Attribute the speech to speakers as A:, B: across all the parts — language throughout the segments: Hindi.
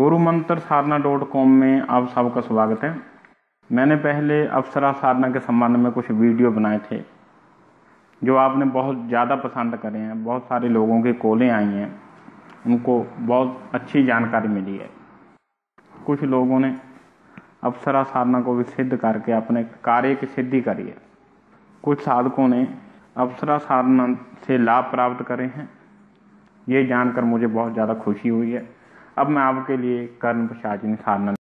A: गुरुमंत्रसाधना.com में आप सबका स्वागत है। मैंने पहले अप्सरा साधना के संबंध में कुछ वीडियो बनाए थे जो आपने बहुत ज़्यादा पसंद करे हैं। बहुत सारे लोगों की कॉलें आई हैं, उनको बहुत अच्छी जानकारी मिली है। कुछ लोगों ने अप्सरा साधना को भी सिद्ध करके अपने कार्य की सिद्धि करी है। कुछ साधकों ने अप्सरा साधना से लाभ प्राप्त करे हैं। ये जानकर मुझे बहुत ज़्यादा खुशी हुई है। अब मैं आपके लिए कर्ण पिशाचिनी साधना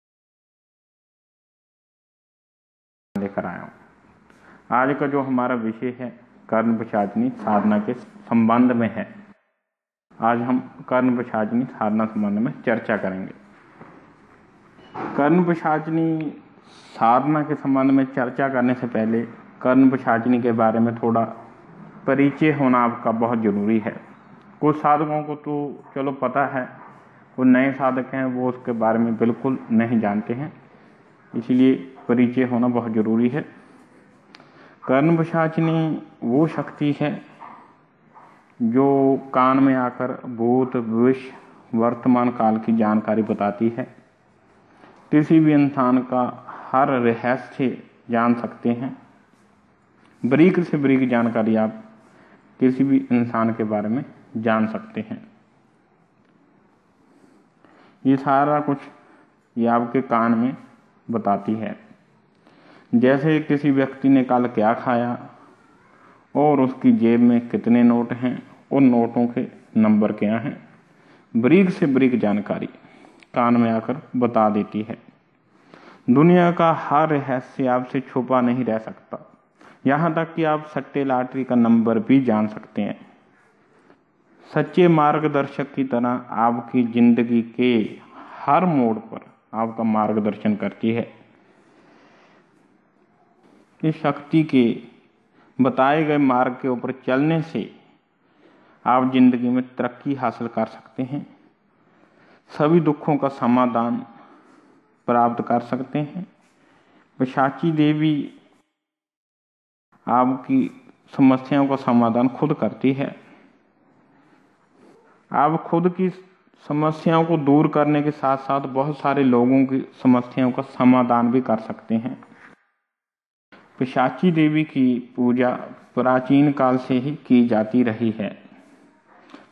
A: लेकर आया हूँ। आज का जो हमारा विषय है कर्ण पिशाचिनी साधना के संबंध में है। आज हम कर्ण पिशाचिनी साधना संबंध में चर्चा करेंगे। कर्ण पिशाचिनी साधना के संबंध में चर्चा करने से पहले कर्ण पिशाचिनी के बारे में थोड़ा परिचय होना आपका बहुत ज़रूरी है। कुछ साधकों को तो चलो पता है, वो नए साधक हैं, वो उसके बारे में बिल्कुल नहीं जानते हैं, इसलिए परिचय होना बहुत ज़रूरी है। कर्ण पिशाचिनी वो शक्ति है जो कान में आकर भूत भविष्य वर्तमान काल की जानकारी बताती है। किसी भी इंसान का हर रहस्य जान सकते हैं। बारीक से बारीक जानकारी आप किसी भी इंसान के बारे में जान सकते हैं। ये सारा कुछ ये आपके कान में बताती है। जैसे किसी व्यक्ति ने कल क्या खाया और उसकी जेब में कितने नोट हैं, उन नोटों के नंबर क्या हैं, बारीक से बारीक जानकारी कान में आकर बता देती है। दुनिया का हर रहस्य आपसे छुपा नहीं रह सकता। यहाँ तक कि आप सट्टे लॉटरी का नंबर भी जान सकते हैं। सच्चे मार्गदर्शक की तरह आपकी जिंदगी के हर मोड़ पर आपका मार्गदर्शन करती है। इस शक्ति के बताए गए मार्ग के ऊपर चलने से आप जिंदगी में तरक्की हासिल कर सकते हैं। सभी दुखों का समाधान प्राप्त कर सकते हैं। पिशाची देवी आपकी समस्याओं का समाधान खुद करती है। आप खुद की समस्याओं को दूर करने के साथ साथ बहुत सारे लोगों की समस्याओं का समाधान भी कर सकते हैं। पिशाची देवी की पूजा प्राचीन काल से ही की जाती रही है।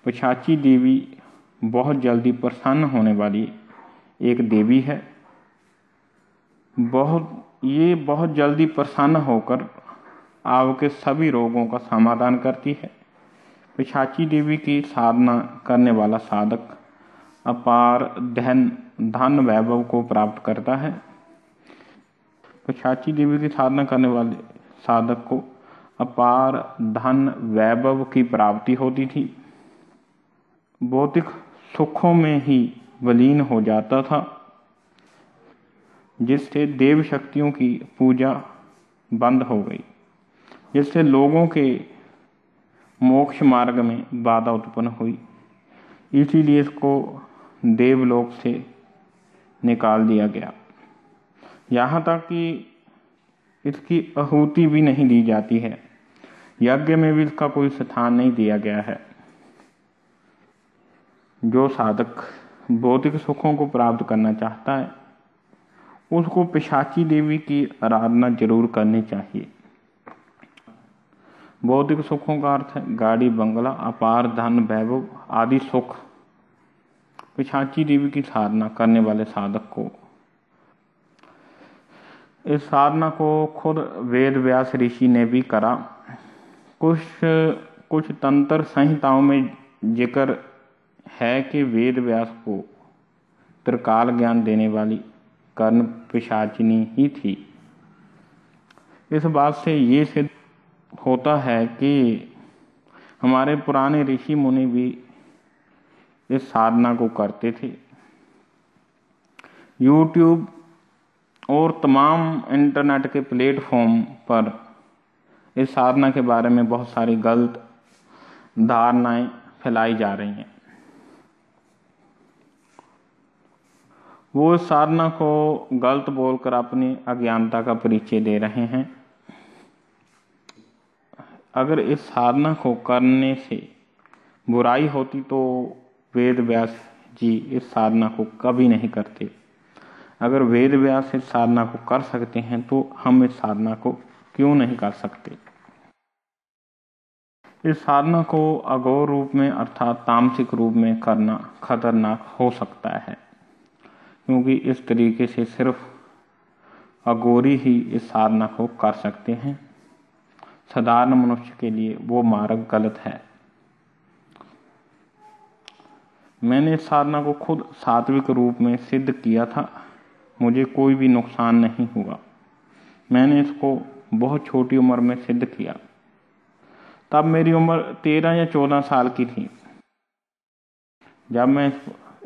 A: पिशाची देवी बहुत जल्दी प्रसन्न होने वाली एक देवी है। बहुत जल्दी प्रसन्न होकर आपके सभी रोगों का समाधान करती है। पिशाची देवी की साधना करने वाला साधक अपार धन वैभव को प्राप्त करता है। पिशाची देवी की साधना करने वाले साधक को अपार धन वैभव की प्राप्ति होती थी। भौतिक सुखों में ही विलीन हो जाता था, जिससे देव शक्तियों की पूजा बंद हो गई, जिससे लोगों के मोक्ष मार्ग में बाधा उत्पन्न हुई। इसीलिए इसको देवलोक से निकाल दिया गया। यहाँ तक कि इसकी आहुति भी नहीं दी जाती है। यज्ञ में भी इसका कोई स्थान नहीं दिया गया है। जो साधक भौतिक सुखों को प्राप्त करना चाहता है उसको पिशाची देवी की आराधना जरूर करनी चाहिए। भौतिक सुखों का अर्थ है गाड़ी बंगला, अपार धन वैभव आदि सुख। पिशाची देवी की साधना करने वाले साधक को इस साधना को खुद वेद व्यास ऋषि ने भी करा। कुछ तंत्र संहिताओं में जिक्र है कि वेद व्यास को त्रिकाल ज्ञान देने वाली कर्ण पिशाचिनी ही थी। इस बात से ये सिद्ध होता है कि हमारे पुराने ऋषि मुनि भी इस साधना को करते थे। YouTube और तमाम इंटरनेट के प्लेटफॉर्म पर इस साधना के बारे में बहुत सारी गलत धारणाएं फैलाई जा रही हैं। वो इस साधना को गलत बोलकर अपनी अज्ञानता का परिचय दे रहे हैं। अगर इस साधना को करने से बुराई होती तो वेद व्यास जी इस साधना को कभी नहीं करते। अगर वेद व्यास इस साधना को कर सकते हैं तो हम इस साधना को क्यों नहीं कर सकते। इस साधना को अघोर रूप में अर्थात तामसिक रूप में करना खतरनाक हो सकता है, क्योंकि इस तरीके से सिर्फ अघोरी ही इस साधना को कर सकते हैं। साधारण मनुष्य के लिए वो मार्ग गलत है। मैंने इस साधना को खुद सात्विक रूप में सिद्ध किया था, मुझे कोई भी नुकसान नहीं हुआ। मैंने इसको बहुत छोटी उम्र में सिद्ध किया, तब मेरी उम्र 13 या 14 साल की थी। जब मैं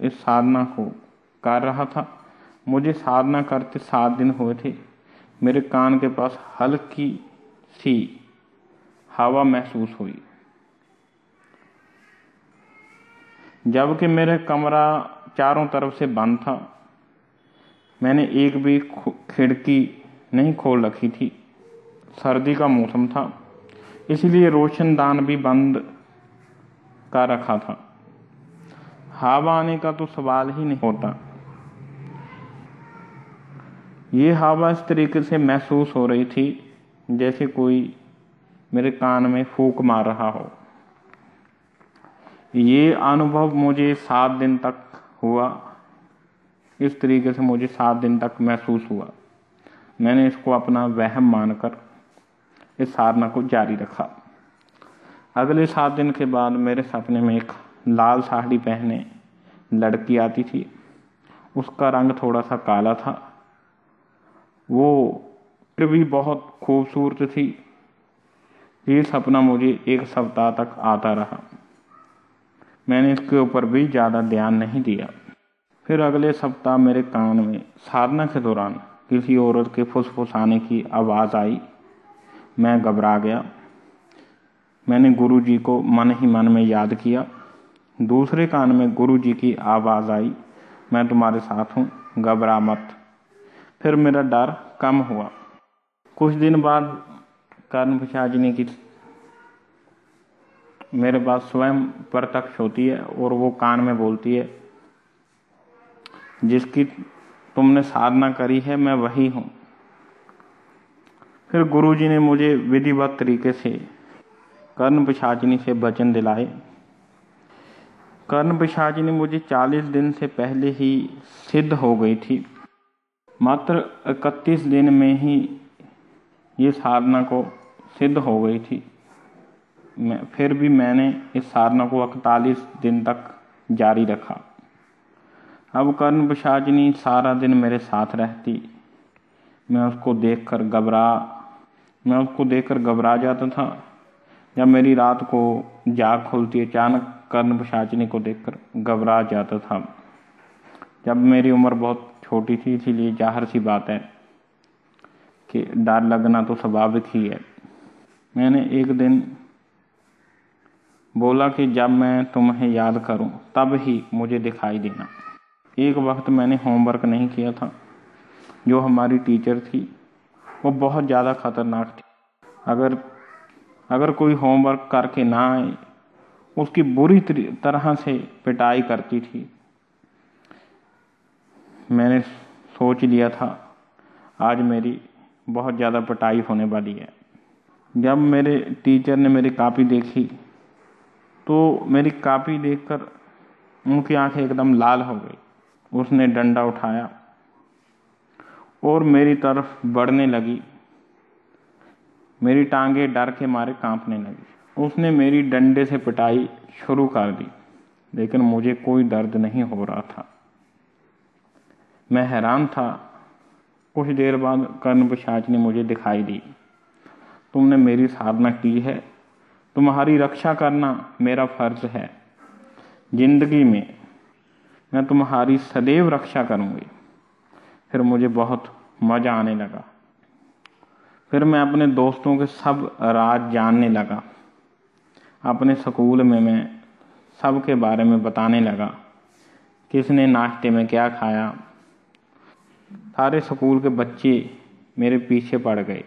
A: इस साधना को कर रहा था, मुझे साधना करते 7 दिन हुए थे। मेरे कान के पास हल्की सी हवा महसूस हुई, जबकि मेरा कमरा चारों तरफ से बंद था। मैंने एक भी खिड़की नहीं खोल रखी थी। सर्दी का मौसम था, इसलिए रोशनदान भी बंद कर रखा था। हवा आने का तो सवाल ही नहीं होता। ये हवा इस तरीके से महसूस हो रही थी जैसे कोई मेरे कान में फूंक मार रहा हो। ये अनुभव मुझे 7 दिन तक हुआ। इस तरीके से मुझे 7 दिन तक महसूस हुआ। मैंने इसको अपना वहम मानकर इस साधना को जारी रखा। अगले 7 दिन के बाद मेरे सपने में एक लाल साड़ी पहने लड़की आती थी। उसका रंग थोड़ा सा काला था, वो फिर भी बहुत खूबसूरत थी। ये सपना मुझे 1 सप्ताह तक आता रहा। मैंने इसके ऊपर भी ज़्यादा ध्यान नहीं दिया। फिर अगले सप्ताह मेरे कान में साधना के दौरान किसी औरत के फुसफुसाने की आवाज़ आई। मैं घबरा गया। मैंने गुरुजी को मन ही मन में याद किया। दूसरे कान में गुरुजी की आवाज़ आई, मैं तुम्हारे साथ हूँ, घबरा मत। फिर मेरा डर कम हुआ। कुछ दिन बाद कर्ण पिशाचिनी की मेरे पास स्वयं प्रत्यक्ष होती है और वो कान में बोलती है, जिसकी तुमने साधना करी है मैं वही हूँ। फिर गुरुजी ने मुझे विधिवत तरीके से कर्ण पिशाचिनी से वचन दिलाए। कर्ण पिशाचिनी मुझे 40 दिन से पहले ही सिद्ध हो गई थी। मात्र 31 दिन में ही ये साधना को सिद्ध हो गई थी। फिर भी मैंने इस साधना को 41 दिन तक जारी रखा। अब कर्ण पिशाचिनी सारा दिन मेरे साथ रहती। मैं उसको देखकर घबरा जाता था। जब मेरी रात को जाग खुलती, अचानक कर्ण पिशाचिनी को देखकर घबरा जाता था। जब मेरी उम्र बहुत छोटी थी, इसीलिए जाहिर सी बात है कि डर लगना तो स्वाभाविक ही है। मैंने एक दिन बोला कि जब मैं तुम्हें याद करूं तब ही मुझे दिखाई देना। एक वक्त मैंने होमवर्क नहीं किया था। जो हमारी टीचर थी वो बहुत ज़्यादा खतरनाक थी। अगर कोई होमवर्क करके ना आए, उसकी बुरी तरह से पिटाई करती थी। मैंने सोच लिया था आज मेरी बहुत ज़्यादा पिटाई होने वाली है। जब मेरे टीचर ने मेरी कॉपी देखी तो मेरी कॉपी देखकर उनकी आंखें एकदम लाल हो गई। उसने डंडा उठाया और मेरी तरफ बढ़ने लगी। मेरी टांगें डर के मारे कांपने लगी। उसने मेरी डंडे से पिटाई शुरू कर दी, लेकिन मुझे कोई दर्द नहीं हो रहा था। मैं हैरान था। कुछ देर बाद कर्ण पिशाचिनी मुझे दिखाई दी। तुमने मेरी साधना की है, तुम्हारी रक्षा करना मेरा फर्ज है। जिंदगी में मैं तुम्हारी सदैव रक्षा करूंगी। फिर मुझे बहुत मज़ा आने लगा। फिर मैं अपने दोस्तों के सब राज जानने लगा। अपने स्कूल में मैं सबके बारे में बताने लगा, किसने नाश्ते में क्या खाया। सारे स्कूल के बच्चे मेरे पीछे पड़ गए।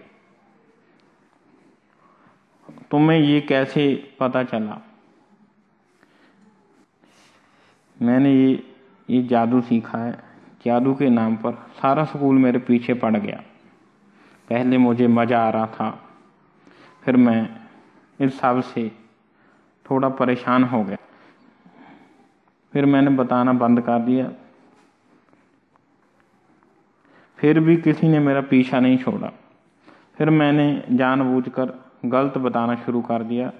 A: तुम्हें ये कैसे पता चला? मैंने ये ये जादू सीखा है। जादू के नाम पर सारा स्कूल मेरे पीछे पड़ गया। पहले मुझे मज़ा आ रहा था, फिर मैं इस सब से थोड़ा परेशान हो गया। फिर मैंने बताना बंद कर दिया। फिर भी किसी ने मेरा पीछा नहीं छोड़ा। फिर मैंने जानबूझकर गलत बताना शुरू कर दिया।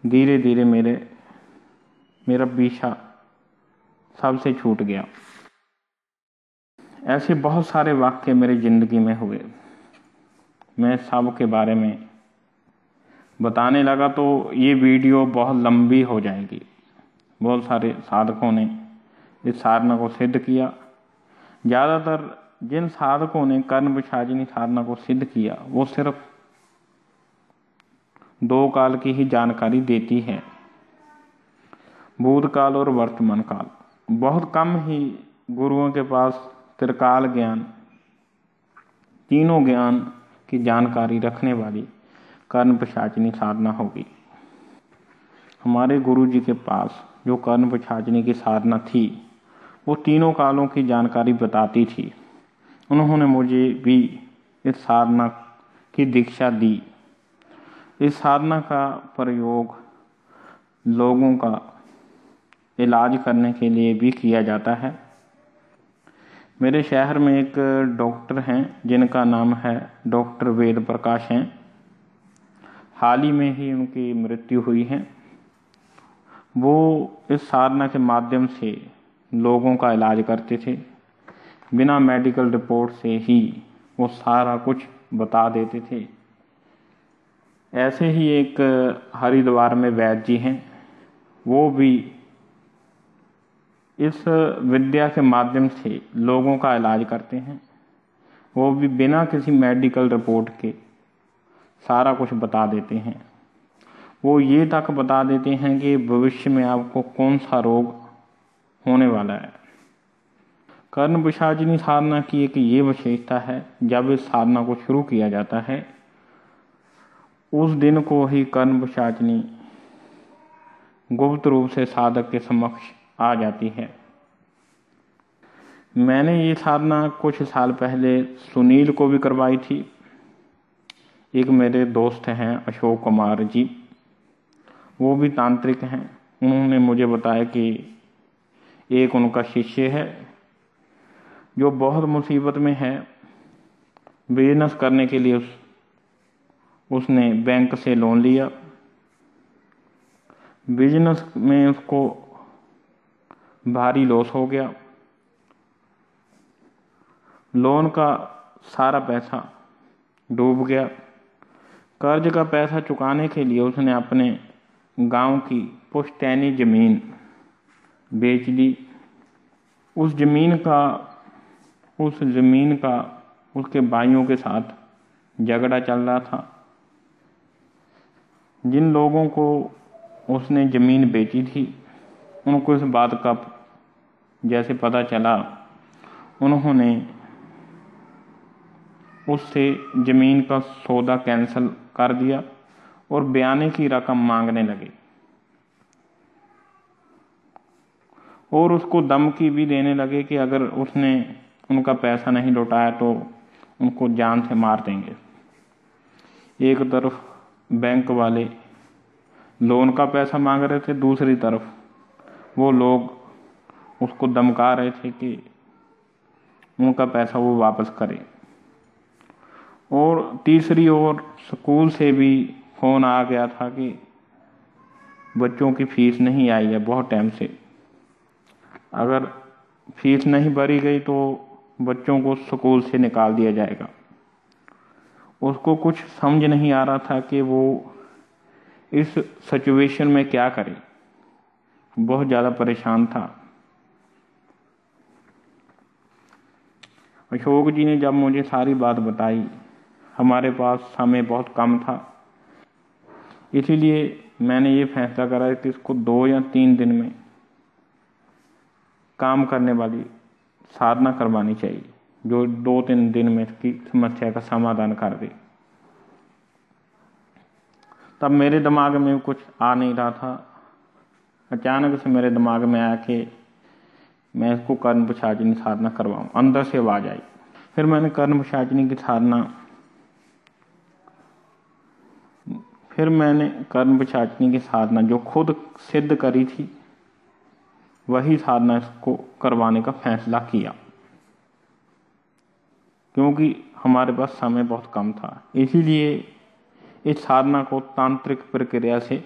A: धीरे धीरे मेरा पीछा सबसे छूट गया। ऐसे बहुत सारे वाक़ये मेरी ज़िंदगी में हुए। मैं सब के बारे में बताने लगा तो ये वीडियो बहुत लंबी हो जाएगी। बहुत सारे साधकों ने इस साधना को सिद्ध किया। ज़्यादातर जिन साधकों ने कर्ण पिशाचिनी साधना को सिद्ध किया वो सिर्फ 2 काल की ही जानकारी देती है, भूतकाल और वर्तमान काल। बहुत कम ही गुरुओं के पास त्रिकाल ज्ञान, तीनों ज्ञान की जानकारी रखने वाली कर्ण पिशाचिनी साधना होगी। हमारे गुरु जी के पास जो कर्ण पिशाचिनी की साधना थी वो तीनों कालों की जानकारी बताती थी। उन्होंने मुझे भी इस साधना की दीक्षा दी। इस साधना का प्रयोग लोगों का इलाज करने के लिए भी किया जाता है। मेरे शहर में एक डॉक्टर हैं जिनका नाम है डॉक्टर वेद प्रकाश हैं। हाल ही में ही उनकी मृत्यु हुई है। वो इस साधना के माध्यम से लोगों का इलाज करते थे। बिना मेडिकल रिपोर्ट से ही वो सारा कुछ बता देते थे। ऐसे ही एक हरिद्वार में वैद्य जी हैं, वो भी इस विद्या के माध्यम से लोगों का इलाज करते हैं। वो भी बिना किसी मेडिकल रिपोर्ट के सारा कुछ बता देते हैं। वो ये तक बता देते हैं कि भविष्य में आपको कौन सा रोग होने वाला है। कर्ण पिशाचिनी साधना की एक ये विशेषता है, जब इस साधना को शुरू किया जाता है उस दिन को ही कर्ण पिशाचिनी गुप्त रूप से साधक के समक्ष आ जाती है। मैंने ये साधना कुछ साल पहले सुनील को भी करवाई थी। एक मेरे दोस्त हैं अशोक कुमार जी, वो भी तांत्रिक हैं। उन्होंने मुझे बताया कि एक उनका शिष्य है जो बहुत मुसीबत में है। बिजनेस करने के लिए उसने बैंक से लोन लिया। बिजनेस में उसको भारी लॉस हो गया। लोन का सारा पैसा डूब गया। कर्ज का पैसा चुकाने के लिए उसने अपने गांव की पुश्तैनी ज़मीन बेच दी। उस ज़मीन का उसके भाइयों के साथ झगड़ा चल रहा था। जिन लोगों को उसने ज़मीन बेची थी उनको इस बात का जैसे पता चला, उन्होंने उससे ज़मीन का सौदा कैंसिल कर दिया और बयाने की रकम मांगने लगे और उसको धमकी भी देने लगे कि अगर उसने उनका पैसा नहीं लौटाया तो उनको जान से मार देंगे। एक तरफ बैंक वाले लोन का पैसा मांग रहे थे, दूसरी तरफ वो लोग उसको धमका रहे थे कि उनका पैसा वो वापस करे। और तीसरी ओर स्कूल से भी फ़ोन आ गया था कि बच्चों की फ़ीस नहीं आई है बहुत टाइम से, अगर फीस नहीं भरी गई तो बच्चों को स्कूल से निकाल दिया जाएगा। उसको कुछ समझ नहीं आ रहा था कि वो इस सिचुएशन में क्या करे। बहुत ज़्यादा परेशान था। अशोक जी ने जब मुझे सारी बात बताई, हमारे पास समय बहुत कम था, इसीलिए मैंने ये फैसला करा कि इसको 2 या 3 दिन में काम करने वाली साधना करवानी चाहिए, जो 2-3 दिन में इसकी समस्या का समाधान कर दे। तब मेरे दिमाग में कुछ आ नहीं रहा था। अचानक से मेरे दिमाग में आया कि मैं इसको कर्ण पिशाचिनी साधना करवाऊं। अंदर से आवाज आई। फिर मैंने कर्ण पिशाचिनी की साधना जो खुद सिद्ध करी थी वही साधना इसको करवाने का फैसला किया, क्योंकि हमारे पास समय बहुत कम था। इसीलिए इस साधना को तांत्रिक प्रक्रिया से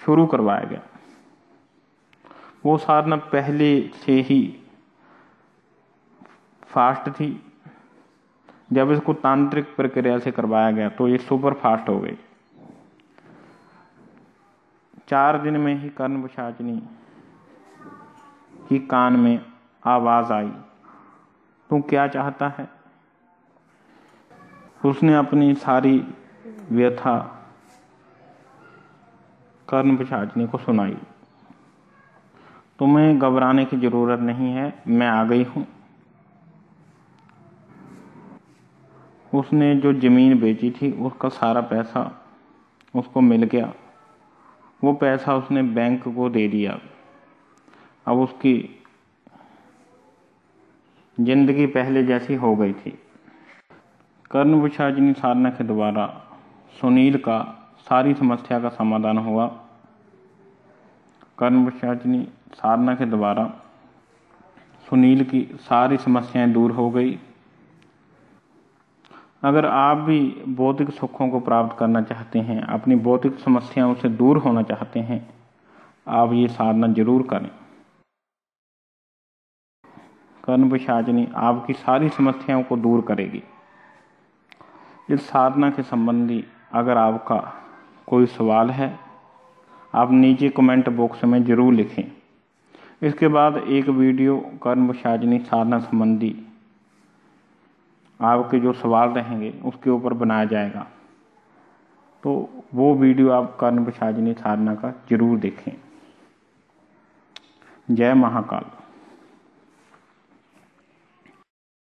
A: शुरू करवाया गया। वो साधना पहले से ही फास्ट थी, जब इसको तांत्रिक प्रक्रिया से करवाया गया तो ये सुपर फास्ट हो गई। 4 दिन में ही कर्ण पिशाचिनी की कान में आवाज आई, तू क्या चाहता है। उसने अपनी सारी व्यथा कर्ण पिशाचिनी को सुनाई। तुम्हें घबराने की जरूरत नहीं है, मैं आ गई हूं। उसने जो जमीन बेची थी उसका सारा पैसा उसको मिल गया। वो पैसा उसने बैंक को दे दिया। अब उसकी जिंदगी पहले जैसी हो गई थी। कर्ण पिशाचिनी साधना के द्वारा सुनील का सारी समस्या का समाधान हुआ। कर्ण पिशाचिनी साधना के द्वारा सुनील की सारी समस्याएं दूर हो गई। अगर आप भी भौतिक सुखों को प्राप्त करना चाहते हैं, अपनी भौतिक समस्याओं से दूर होना चाहते हैं, आप ये साधना जरूर करें। कर्ण पिशाचिनी आपकी सारी समस्याओं को दूर करेगी। इस साधना के संबंधी अगर आपका कोई सवाल है, आप नीचे कमेंट बॉक्स में जरूर लिखें। इसके बाद एक वीडियो कर्ण पिशाचिनी साधना संबंधी आपके जो सवाल रहेंगे उसके ऊपर बनाया जाएगा, तो वो वीडियो आप कर्ण पिशाचिनी साधना का जरूर देखें। जय महाकाल।